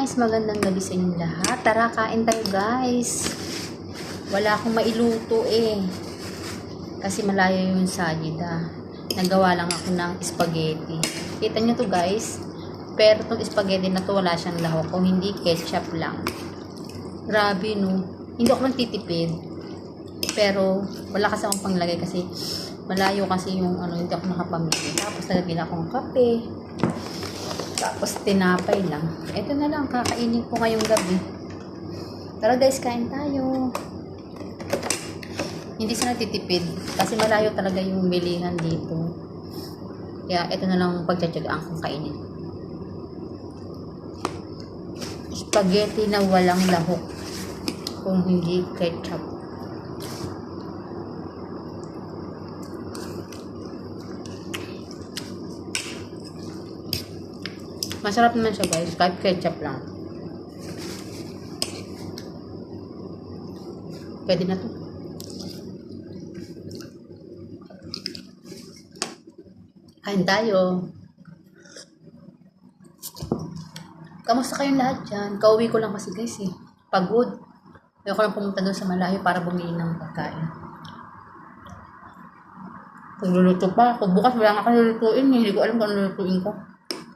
guys, magandang gabi sa inyong lahat. Tara, kain tayo guys. Wala akong mailuto kasi malayo yung salida. Nagawa lang ako ng spaghetti. Kita nyo to guys. Pero itong spaghetti na to wala siyang lahok. Kung hindi, ketchup lang. Grabe no. Hindi ako nagtitipid. Pero wala kasi akong panglagay kasi malayo kasi yung hindi ako nakapamili. Tapos nalagyan akong kape. Tapos tinapay lang. Ito na lang, kakainin ko ngayong gabi. Tara guys, kain tayo. Hindi sila titipid kasi malayo talaga yung bilihan dito. Kaya ito na lang pagtsatsagaan kong kainin. Spaghetti na walang lahok. Kung hindi ketchup. Masarap naman siya guys, kahit ketchup lang. Pwede na to. Kain tayo. Kamusta kayong lahat dyan? Kauwi ko lang kasi guys Pagod. Ayoko lang pumunta doon sa malayo para bumili ng pagkain. Pagluluto pa ako. Bukas wala nga akong lulutuin. Hindi ko alam kung ano lulutuin ko.